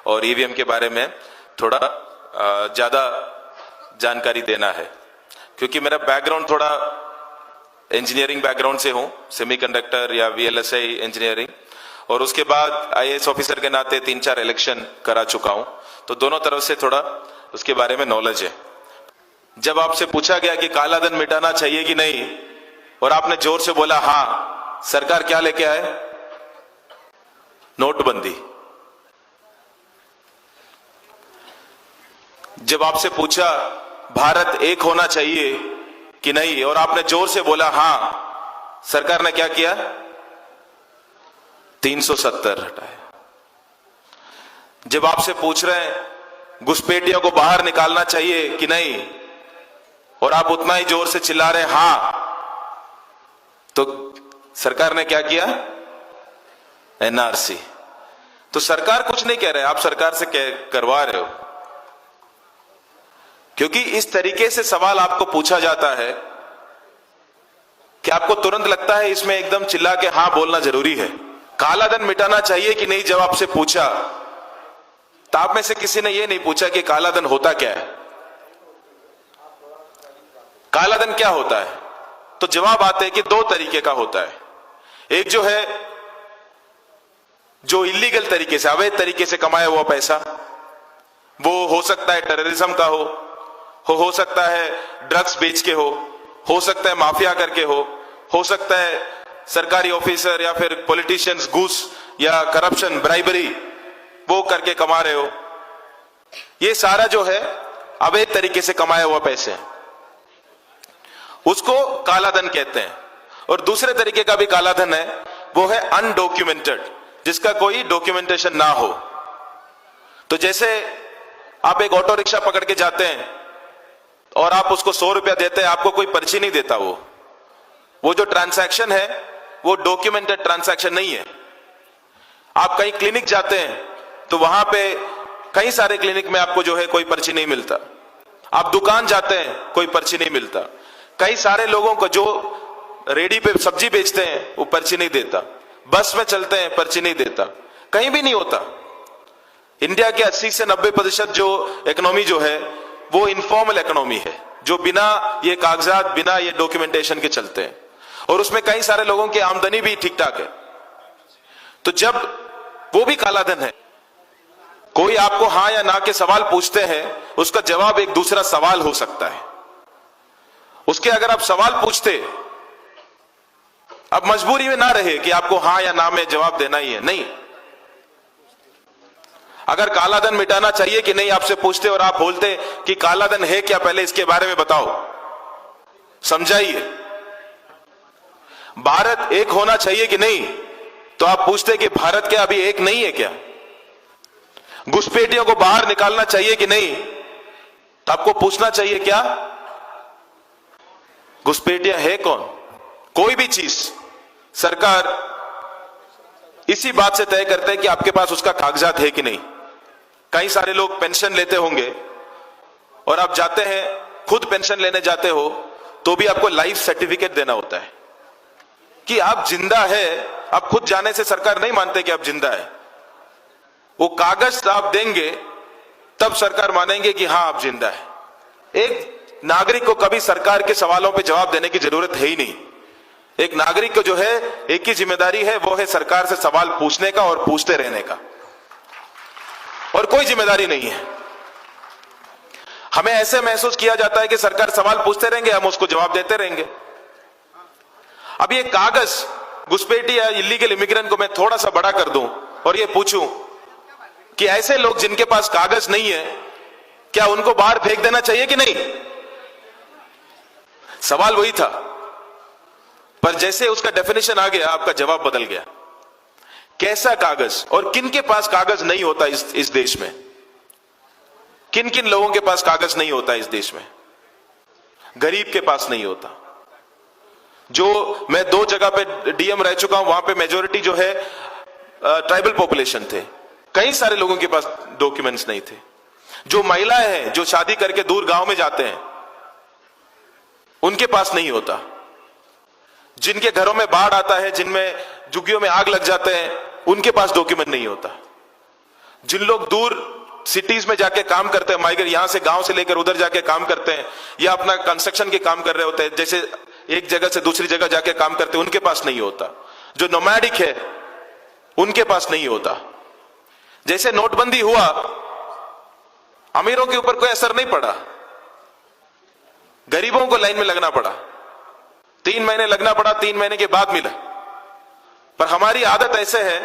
और ईवीएम के बारे में थोड़ा ज्यादा जानकारी देना है, क्योंकि मेरा बैकग्राउंड थोड़ा इंजीनियरिंग बैकग्राउंड से हूं, सेमीकंडक्टर या वीएलएसआई इंजीनियरिंग, और उसके बाद आईएएस ऑफिसर के नाते 3-4 इलेक्शन करा चुका हूं, तो दोनों तरफ से थोड़ा उसके बारे में नॉलेज है। जब आपसे पूछा गया कि काला धन मिटाना चाहिए कि नहीं, और आपने जोर से बोला हां, सरकार क्या लेके आए? नोटबंदी। जब आपसे पूछा भारत एक होना चाहिए कि नहीं, और आपने जोर से बोला हां, सरकार ने क्या किया? 370 हटाया। जब आपसे पूछ रहे हैं घुसपैठियों को बाहर निकालना चाहिए कि नहीं, और आप उतना ही जोर से चिल्ला रहे हैं हां, तो सरकार ने क्या किया? एनआरसी। तो सरकार कुछ नहीं कह रहे, आप सरकार से करवा रहे हो, क्योंकि इस तरीके से सवाल आपको पूछा जाता है कि आपको तुरंत लगता है इसमें एकदम चिल्ला के हां बोलना जरूरी है। काला धन मिटाना चाहिए कि नहीं जब आपसे पूछा, तो आप में से किसी ने यह नहीं पूछा कि काला धन होता क्या है, काला धन क्या होता है? तो जवाब आते हैं कि 2 तरीके का होता है। एक जो है जो इलीगल तरीके से, अवैध तरीके से कमाया हुआ पैसा, वो हो सकता है टेररिज्म का हो सकता है ड्रग्स बेच के हो सकता है माफिया करके हो सकता है सरकारी ऑफिसर या फिर पॉलिटिशियंस घूस या करप्शन, ब्राइबरी वो करके कमा रहे हो। ये सारा जो है अवैध तरीके से कमाया हुआ पैसे हैं, उसको काला धन कहते हैं। और दूसरे तरीके का भी काला धन है, वो है अनडॉक्यूमेंटेड, जिसका कोई डॉक्यूमेंटेशन ना हो। तो जैसे आप एक ऑटो रिक्शा पकड़ के जाते हैं और आप उसको 100 रुपया देते हैं, आपको कोई पर्ची नहीं देता, वो जो ट्रांसैक्शन है वो डॉक्यूमेंटेड ट्रांसैक्शन नहीं है। आप कहीं क्लिनिक जाते हैं तो वहां पे कई सारे क्लिनिक में आपको जो है कोई पर्ची नहीं मिलता। आप दुकान जाते हैं, कोई पर्ची नहीं मिलता। कई सारे लोगों को जो रेडी पे सब्जी बेचते हैं वो पर्ची नहीं देता, बस में चलते हैं पर्ची नहीं देता, कहीं भी नहीं होता। इंडिया के 80 से 90% जो इकोनॉमी जो है वो इनफॉर्मल इकोनॉमी है, जो बिना ये कागजात, बिना ये डॉक्यूमेंटेशन के चलते हैं, और उसमें कई सारे लोगों की आमदनी भी ठीक ठाक है। तो जब वो भी काला धन है, कोई आपको हां या ना के सवाल पूछते हैं, उसका जवाब एक दूसरा सवाल हो सकता है। उसके अगर आप सवाल पूछते, अब मजबूरी में ना रहे कि आपको हां या ना में जवाब देना ही है, नहीं। अगर काला धन मिटाना चाहिए कि नहीं आपसे पूछते और आप बोलते कि काला धन है क्या, पहले इसके बारे में बताओ, समझाइए। भारत एक होना चाहिए कि नहीं, तो आप पूछते कि भारत क्या अभी एक नहीं है क्या? घुसपैठियों को बाहर निकालना चाहिए कि नहीं, तो आपको पूछना चाहिए क्या घुसपैठिया है कौन? कोई भी चीज सरकार इसी बात से तय करते हैं कि आपके पास उसका कागजात है कि नहीं। कई सारे लोग पेंशन लेते होंगे और आप जाते हैं, खुद पेंशन लेने जाते हो तो भी आपको लाइफ सर्टिफिकेट देना होता है कि आप जिंदा है। आप खुद जाने से सरकार नहीं मानते कि आप जिंदा है, वो कागज आप देंगे तब सरकार मानेंगे कि हां आप जिंदा है। एक नागरिक को कभी सरकार के सवालों पे जवाब देने की जरूरत है ही नहीं। एक नागरिक को जो है एक ही जिम्मेदारी है, वो है सरकार से सवाल पूछने का और पूछते रहने का, और कोई जिम्मेदारी नहीं है। हमें ऐसे महसूस किया जाता है कि सरकार सवाल पूछते रहेंगे, हम उसको जवाब देते रहेंगे। अब ये कागज घुसपैठी या इलीगल इमिग्रेंट को मैं थोड़ा सा बड़ा कर दूं और ये पूछूं कि ऐसे लोग जिनके पास कागज नहीं है, क्या उनको बाहर फेंक देना चाहिए कि नहीं? सवाल वही था, पर जैसे उसका डेफिनेशन आ गया, आपका जवाब बदल गया। कैसा कागज, और किन के पास कागज नहीं होता इस देश में? किन किन लोगों के पास कागज नहीं होता इस देश में? गरीब के पास नहीं होता। जो मैं 2 जगह पे डीएम रह चुका हूं, वहां पे मेजोरिटी जो है ट्राइबल पॉपुलेशन थे, कई सारे लोगों के पास डॉक्यूमेंट्स नहीं थे। जो महिलाएं हैं, जो शादी करके दूर गांव में जाते हैं, उनके पास नहीं होता। जिनके घरों में बाढ़ आता है, जिनमें झुग्गियों में आग लग जाते हैं, उनके पास डॉक्यूमेंट नहीं होता। जिन लोग दूर सिटीज में जाके काम करते हैं, माइग्रेट यहां से गांव से लेकर उधर जाके काम करते हैं, या अपना कंस्ट्रक्शन के काम कर रहे होते हैं, जैसे एक जगह से दूसरी जगह जाके काम करते हैं, उनके पास नहीं होता। जो नोमैडिक है उनके पास नहीं होता। जैसे नोटबंदी हुआ, अमीरों के ऊपर कोई असर नहीं पड़ा, गरीबों को लाइन में लगना पड़ा, 3 महीने लगना पड़ा, 3 महीने के बाद मिला। पर हमारी आदत ऐसे है,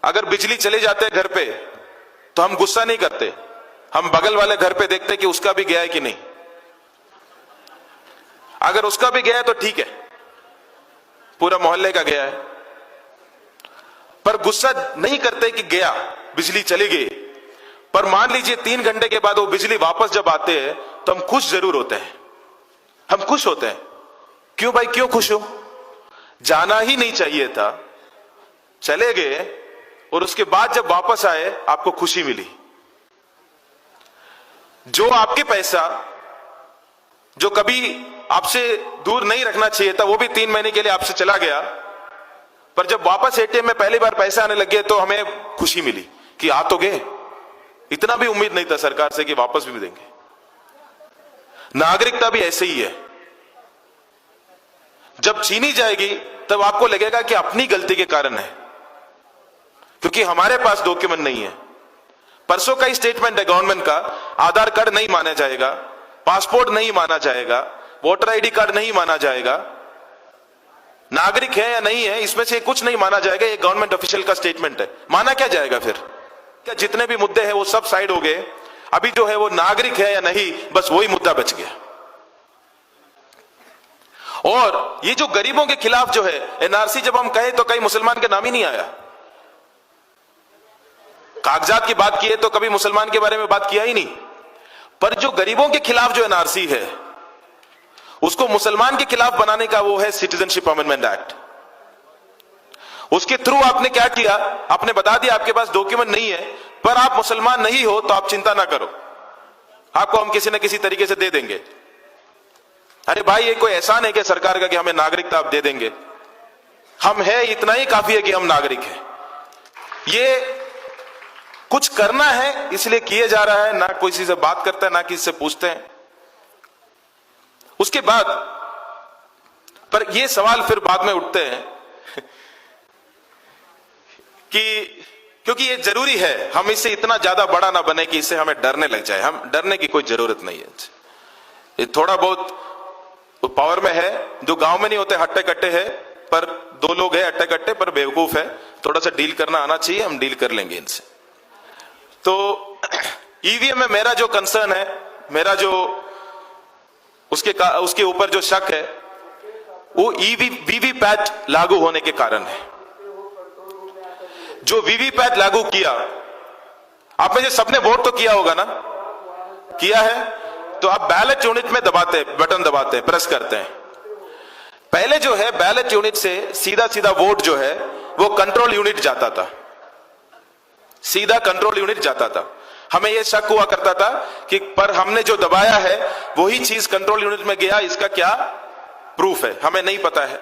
अगर बिजली चले जाते हैं घर पे तो हम गुस्सा नहीं करते, हम बगल वाले घर पे देखते कि उसका भी गया है कि नहीं। अगर उसका भी गया है तो ठीक है, पूरा मोहल्ले का गया है, पर गुस्सा नहीं करते कि गया, बिजली चली गई। पर मान लीजिए 3 घंटे के बाद वो बिजली वापस जब आते हैं तो हम खुश जरूर होते हैं, हम खुश होते हैं। क्यों भाई, क्यों खुश हो? जाना ही नहीं चाहिए था, चले गए, और उसके बाद जब वापस आए आपको खुशी मिली। जो आपके पैसा जो कभी आपसे दूर नहीं रखना चाहिए था, वो भी 3 महीने के लिए आपसे चला गया, पर जब वापस एटीएम में पहली बार पैसा आने लगे तो हमें खुशी मिली कि आ तो गए। इतना भी उम्मीद नहीं था सरकार से कि वापस भी देंगे। नागरिकता भी ऐसे ही है, जब छीनी जाएगी तब आपको लगेगा कि अपनी गलती के कारण है, क्योंकि हमारे पास डॉक्यूमेंट नहीं है। परसों का ही स्टेटमेंट है गवर्नमेंट का, आधार कार्ड नहीं माना जाएगा, पासपोर्ट नहीं माना जाएगा, वोटर आईडी कार्ड नहीं माना जाएगा, नागरिक है या नहीं है इसमें से कुछ नहीं माना जाएगा। ये गवर्नमेंट ऑफिशियल का स्टेटमेंट है। माना क्या जाएगा फिर? क्या जितने भी मुद्दे हैं वो सब साइड हो गए, अभी जो है वो नागरिक है या नहीं, बस वही मुद्दा बच गया। और ये जो गरीबों के खिलाफ जो है एनआरसी, जब हम कहे तो कई मुसलमान के नाम ही नहीं आया। कागजात की बात की है तो कभी मुसलमान के बारे में बात किया ही नहीं। पर जो गरीबों के खिलाफ जो एनआरसी है, उसको मुसलमान के खिलाफ बनाने का वो है सिटीजनशिप अमेंडमेंट एक्ट। उसके थ्रू आपने क्या किया, आपने बता दिया आपके पास डॉक्यूमेंट नहीं है, पर आप मुसलमान नहीं हो तो आप चिंता ना करो, आपको हम किसी न किसी तरीके से दे देंगे। अरे भाई, ये कोई एहसान है कि सरकार का कि हमें नागरिकता आप दे देंगे? हम है, इतना ही काफी है कि हम नागरिक हैं। ये कुछ करना है इसलिए किए जा रहा है, ना किसी से बात करता है, ना किसी से पूछते हैं। उसके बाद पर ये सवाल फिर बाद में उठते हैं कि क्योंकि ये जरूरी है, हम इससे इतना ज्यादा बड़ा ना बने कि इससे हमें डरने लग जाए। हम डरने की कोई जरूरत नहीं है। ये थोड़ा बहुत पावर में है, जो गांव में नहीं होते हट्टे कट्टे है, पर 2 लोग है हट्टे कट्टे पर बेवकूफ है, थोड़ा सा डील करना आना चाहिए, हम डील कर लेंगे इनसे। तो ईवीएम में मेरा जो कंसर्न है, मेरा जो उसके ऊपर जो शक है, वो वीवीपैट लागू होने के कारण है। जो वीवीपैट लागू किया, आप में से सबने वोट तो किया होगा ना? किया है तो आप बैलेट यूनिट में दबाते हैं, बटन दबाते हैं, प्रेस करते हैं। पहले जो है बैलेट यूनिट से सीधा सीधा वोट जो है वो कंट्रोल यूनिट जाता था, सीधा कंट्रोल यूनिट जाता था। हमें यह शक हुआ करता था कि पर हमने जो दबाया है वही चीज कंट्रोल यूनिट में गया, इसका क्या प्रूफ है हमें नहीं पता है।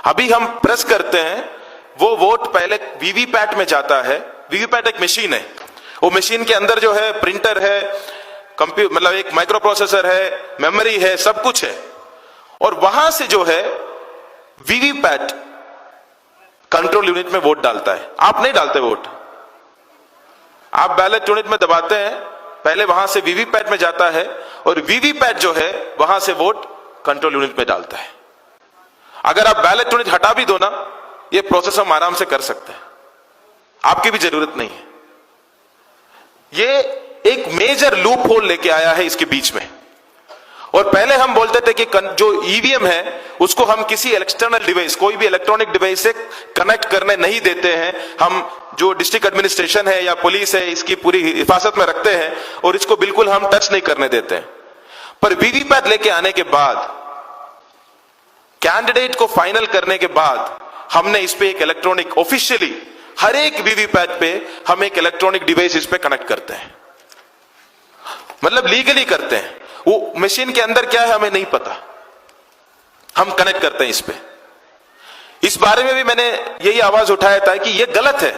अभी हम प्रेस करते हैं, वो वोट पहले वीवीपैट में जाता है। वीवीपैट एक मशीन है, वो मशीन के अंदर जो है प्रिंटर है, कंप्यूटर मतलब एक माइक्रो प्रोसेसर है, मेमोरी है, सब कुछ है। और वहां से जो है वीवीपैट कंट्रोल यूनिट में वोट डालता है। आप नहीं डालते वोट, आप बैलेट यूनिट में दबाते हैं, पहले वहां से वीवीपैट में जाता है, और वीवीपैट जो है वहां से वोट कंट्रोल यूनिट में डालता है। अगर आप बैलेट यूनिट हटा भी दो ना, ये प्रोसेस हम आराम से कर सकते हैं, आपकी भी जरूरत नहीं है। ये एक मेजर लूप होल लेके आया है इसके बीच में। और पहले हम बोलते थे कि जो ईवीएम है उसको हम किसी एक्सटर्नल डिवाइस, कोई भी इलेक्ट्रॉनिक डिवाइस से कनेक्ट करने नहीं देते हैं। हम जो डिस्ट्रिक्ट एडमिनिस्ट्रेशन है या पुलिस है इसकी पूरी हिफाजत में रखते हैं और इसको बिल्कुल हम टच नहीं करने देते हैं। पर वीवीपैट लेके आने के बाद, कैंडिडेट को फाइनल करने के बाद, हमने इस पे एक इलेक्ट्रॉनिक, ऑफिशियली हर एक वीवीपैट पे हम एक इलेक्ट्रॉनिक डिवाइस इस पे कनेक्ट करते हैं, मतलब लीगली करते हैं। वो मशीन के अंदर क्या है हमें नहीं पता, हम कनेक्ट करते हैं इस पे। इस बारे में भी मैंने यही आवाज उठाया था कि यह गलत है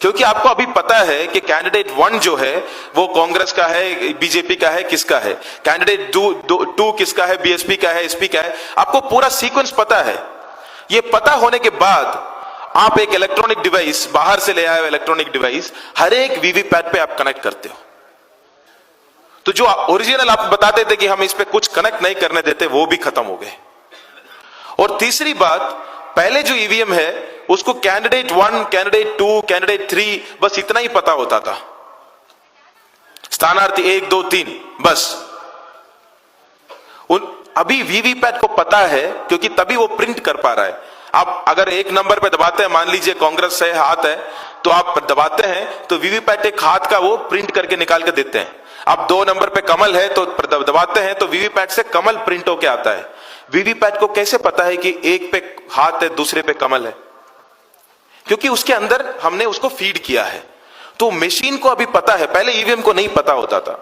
क्योंकि आपको अभी पता है कि कैंडिडेट 1 जो है वो कांग्रेस का है, बीजेपी का है, किसका है, कैंडिडेट 2 किसका है, बीएसपी का है, एसपी का है, आपको पूरा सीक्वेंस पता है। ये पता होने के बाद आप एक इलेक्ट्रॉनिक डिवाइस बाहर से ले आए हो, इलेक्ट्रॉनिक डिवाइस हर एक वीवीपैट पे आप कनेक्ट करते हो। तो जो ओरिजिनल आप बताते थे कि हम इस पे कुछ कनेक्ट नहीं करने देते, वो भी खत्म हो गए। और तीसरी बात, पहले जो ईवीएम है उसको कैंडिडेट 1, कैंडिडेट 2, कैंडिडेट 3 बस इतना ही पता होता था, स्थानार्थी 1, 2, 3 बस। अभी वीवीपैट को पता है, क्योंकि तभी वो प्रिंट कर पा रहा है। आप अगर एक नंबर पे दबाते हैं, मान लीजिए कांग्रेस से हाथ है तो आप दबाते हैं तो वीवीपैट एक हाथ का वो प्रिंट करके निकाल के देते हैं। आप 2 नंबर पे कमल है तो दबाते हैं तो वीवीपैट से कमल प्रिंट होके आता है। वीवीपैट को कैसे पता है कि एक पे हाथ है दूसरे पे कमल है? क्योंकि उसके अंदर हमने उसको फीड किया है। तो मशीन को अभी पता है, पहले ईवीएम को नहीं पता होता था,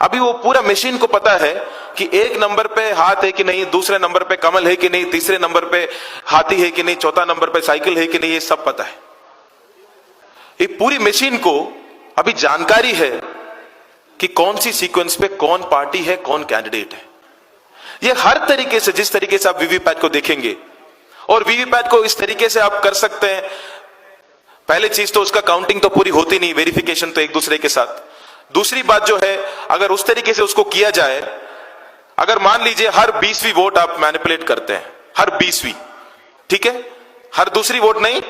अभी वो पूरा मशीन को पता है कि एक नंबर पे हाथ है कि नहीं, दूसरे नंबर पे कमल है कि नहीं, तीसरे नंबर पे हाथी है कि नहीं, चौथा नंबर पे साइकिल है कि नहीं, ये सब पता है। ये पूरी मशीन को अभी जानकारी है कि कौन सी सीक्वेंस पे कौन पार्टी है, कौन कैंडिडेट है। ये हर तरीके से, जिस तरीके से आप वीवीपैट को देखेंगे, और वीवीपैट को इस तरीके से आप कर सकते हैं। पहली चीज तो उसका काउंटिंग तो पूरी होती नहीं, वेरिफिकेशन तो एक दूसरे के साथ। दूसरी बात जो है, अगर उस तरीके से उसको किया जाए, अगर मान लीजिए हर 20वीं वोट आप मैनिपुलेट करते हैं, हर 20वीं, ठीक है, हर दूसरी वोट नहीं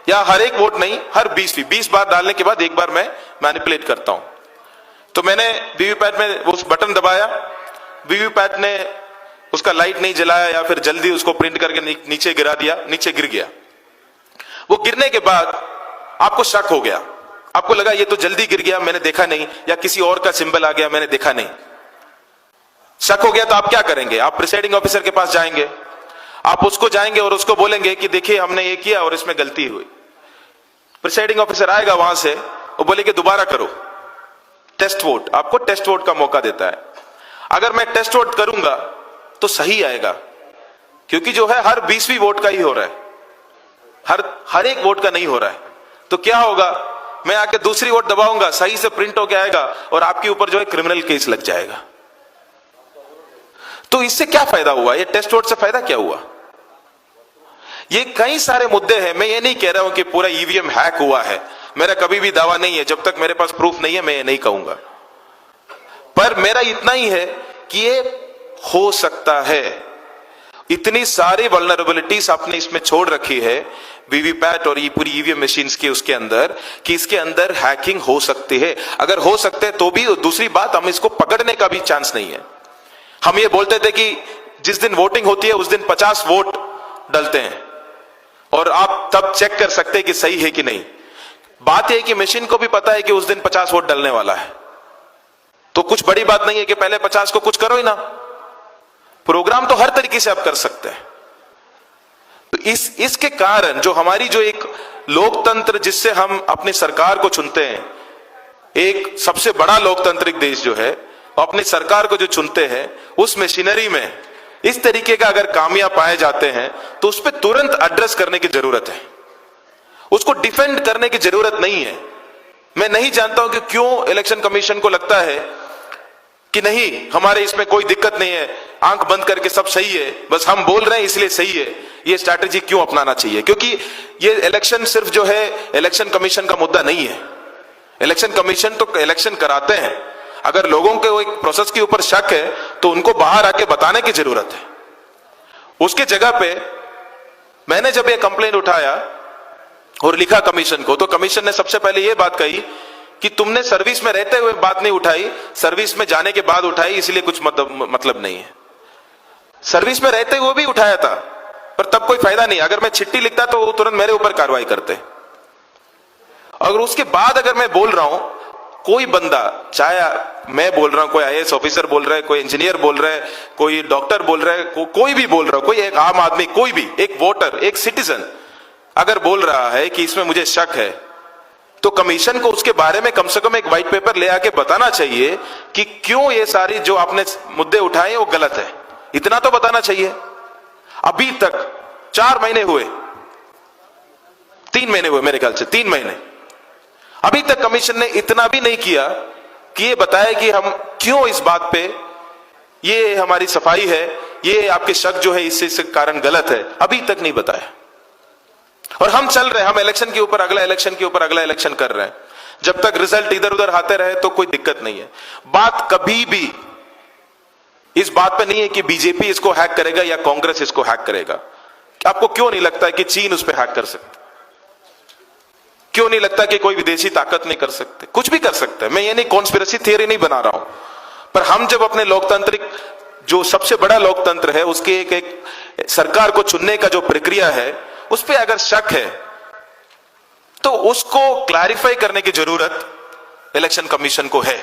या हर एक वोट नहीं, हर 20वीं, 20 बार डालने के बाद एक बार मैं मैनिपुलेट करता हूं। तो मैंने वीवीपैट में उस बटन दबाया, वीवीपैट ने उसका लाइट नहीं जलाया या फिर जल्दी उसको प्रिंट करके नीचे गिरा दिया, नीचे गिर गया। वो गिरने के बाद आपको शक हो गया, आपको लगा ये तो जल्दी गिर गया, मैंने देखा नहीं, या किसी और का सिंबल आ गया, मैंने देखा नहीं। शक हो गया तो आप क्या करेंगे? आप प्रिसाइडिंग ऑफिसर के पास जाएंगे, आप उसको जाएंगे और उसको बोलेंगे कि देखिए हमने ये किया और इसमें गलती हुई। प्रिसाइडिंग ऑफिसर आएगा वहां से, वो बोले कि दोबारा करो टेस्ट वोट, आपको टेस्ट वोट का मौका देता है। अगर मैं टेस्ट वोट करूंगा तो सही आएगा, क्योंकि जो है हर 20वीं वोट का ही हो रहा है, हर एक वोट का नहीं हो रहा है। तो क्या होगा, मैं आके दूसरी वोट दबाऊंगा, सही से प्रिंट होके आएगा और आपके ऊपर जो है क्रिमिनल केस लग जाएगा। तो इससे क्या फायदा हुआ? ये टेस्ट वोट से फायदा क्या हुआ? ये कई सारे मुद्दे हैं। मैं ये नहीं कह रहा हूं कि पूरा ईवीएम हैक हुआ है, मेरा कभी भी दावा नहीं है, जब तक मेरे पास प्रूफ नहीं है मैं ये नहीं कहूंगा। पर मेरा इतना ही है कि ये हो सकता है। इतनी सारी वल्नरेबिलिटीज आपने इसमें छोड़ रखी है वीवीपैट और ये पूरी ईवीएम मशीन्स के उसके अंदर, कि इसके अंदर हैकिंग हो सकती है। अगर हो सकते हैं तो भी दूसरी बात, हम इसको पकड़ने का भी चांस नहीं है। हम ये बोलते थे कि जिस दिन वोटिंग होती है उस दिन 50 वोट डलते हैं और आप तब चेक कर सकते हैं कि सही है कि नहीं। बात यह है कि मशीन को भी पता है कि उस दिन 50 वोट डलने वाला है, तो कुछ बड़ी बात नहीं है कि पहले 50 को कुछ करो ही ना। प्रोग्राम तो हर तरीके से आप कर सकते हैं। तो इसके कारण जो हमारी जो एक लोकतंत्र, जिससे हम अपनी सरकार को चुनते हैं, एक सबसे बड़ा लोकतांत्रिक देश जो है, अपनी सरकार को जो चुनते हैं, उस मशीनरी में इस तरीके का अगर कामयाब पाए जाते हैं तो उस पर तुरंत एड्रेस करने की जरूरत है, उसको डिफेंड करने की जरूरत नहीं है। मैं नहीं जानता हूं कि क्यों इलेक्शन कमीशन को लगता है कि नहीं हमारे इसमें कोई दिक्कत नहीं है, आंख बंद करके सब सही है, बस हम बोल रहे हैं इसलिए सही है। ये स्ट्रैटेजी क्यों अपनाना चाहिए? क्योंकि ये इलेक्शन सिर्फ जो है इलेक्शन कमीशन का मुद्दा नहीं है। इलेक्शन कमीशन तो इलेक्शन कराते हैं, अगर लोगों के एक प्रोसेस के ऊपर शक है तो उनको बाहर आके बताने की जरूरत है। उसके जगह पे मैंने जब ये कंप्लेंट उठाया और लिखा कमीशन को, तो कमीशन ने सबसे पहले ये बात कही कि तुमने सर्विस में रहते हुए बात नहीं उठाई, सर्विस में जाने के बाद उठाई, इसलिए कुछ मतलब नहीं है। सर्विस में रहते हुए भी उठाया था, पर तब कोई फायदा नहीं। अगर मैं चिट्ठी लिखता तो वो तुरंत मेरे ऊपर कार्रवाई करते। अगर उसके बाद अगर मैं बोल रहा हूं, कोई बंदा, चाहे मैं बोल रहा हूं, कोई आईएएस ऑफिसर बोल रहा है, कोई इंजीनियर बोल रहा है, कोई डॉक्टर बोल रहा है, कोई भी बोल रहा है, कोई एक आम आदमी, कोई भी एक वोटर, एक सिटीजन अगर बोल रहा है कि इसमें मुझे शक है, तो कमीशन को उसके बारे में कम से कम एक व्हाइट पेपर ले आके बताना चाहिए कि क्यों ये सारी जो आपने मुद्दे उठाए वो गलत है। इतना तो बताना चाहिए। अभी तक 4 महीने हुए, 3 महीने हुए मेरे ख्याल से, 3 महीने अभी तक कमीशन ने इतना भी नहीं किया कि ये बताया कि हम क्यों इस बात पे, ये हमारी सफाई है, ये आपके शक जो है इससे कारण गलत है, अभी तक नहीं बताया। और हम चल रहे हैं, हम इलेक्शन के ऊपर अगला इलेक्शन के ऊपर अगला इलेक्शन कर रहे हैं। जब तक रिजल्ट इधर उधर आते रहे तो कोई दिक्कत नहीं है। बात कभी भी इस बात पे नहीं है कि बीजेपी इसको हैक करेगा या कांग्रेस इसको हैक करेगा। आपको क्यों नहीं लगता है कि चीन उस पर हैक कर सकता? क्यों नहीं लगता कि कोई विदेशी ताकत नहीं कर सकते? कुछ भी कर सकता है। मैं ये नहीं कॉन्स्पिरेसी थियरी नहीं बना रहा हूं, पर हम जब अपने लोकतांत्रिक जो सबसे बड़ा लोकतंत्र है उसके एक सरकार को चुनने का जो प्रक्रिया है उस पर अगर शक है तो उसको क्लैरिफाई करने की जरूरत इलेक्शन कमीशन को है।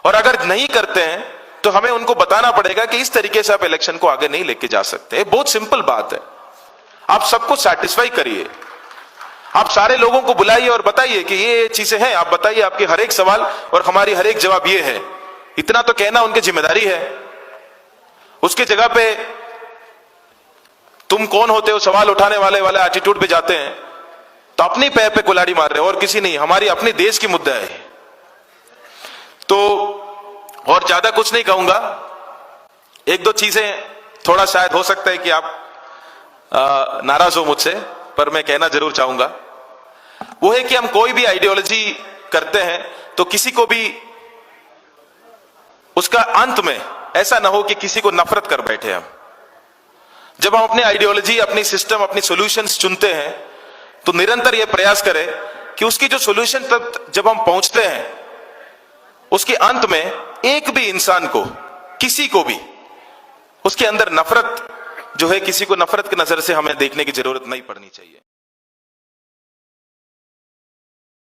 और अगर नहीं करते हैं तो हमें उनको बताना पड़ेगा कि इस तरीके से आप इलेक्शन को आगे नहीं लेके जा सकते। बहुत सिंपल बात है। आप सबको सेटिस्फाई करिए, आप सारे लोगों को बुलाइए और बताइए कि ये चीजें हैं, आप बताइए, आपके हर एक सवाल और हमारी हर एक जवाब ये है। इतना तो कहना उनकी जिम्मेदारी है। उसकी जगह पे तुम कौन होते हो सवाल उठाने वाले एटीट्यूड पे जाते हैं तो अपनी पैर पे कुल्हाड़ी मार रहे हो और किसी नहीं। हमारी अपनी देश की मुद्दा है। तो और ज्यादा कुछ नहीं कहूंगा। एक दो चीजें थोड़ा शायद हो सकता है कि आप नाराज हो मुझसे, पर मैं कहना जरूर चाहूंगा। वो है कि हम कोई भी आइडियोलॉजी करते हैं तो किसी को भी उसका अंत में ऐसा ना हो कि किसी को नफरत कर बैठे हम। जब हम अपनी आइडियोलॉजी, अपनी सिस्टम, अपनी सॉल्यूशंस चुनते हैं तो निरंतर यह प्रयास करें कि उसकी जो सॉल्यूशन तक जब हम पहुंचते हैं उसके अंत में एक भी इंसान को, किसी को भी उसके अंदर नफरत जो है, किसी को नफरत की नजर से हमें देखने की जरूरत नहीं पड़नी चाहिए।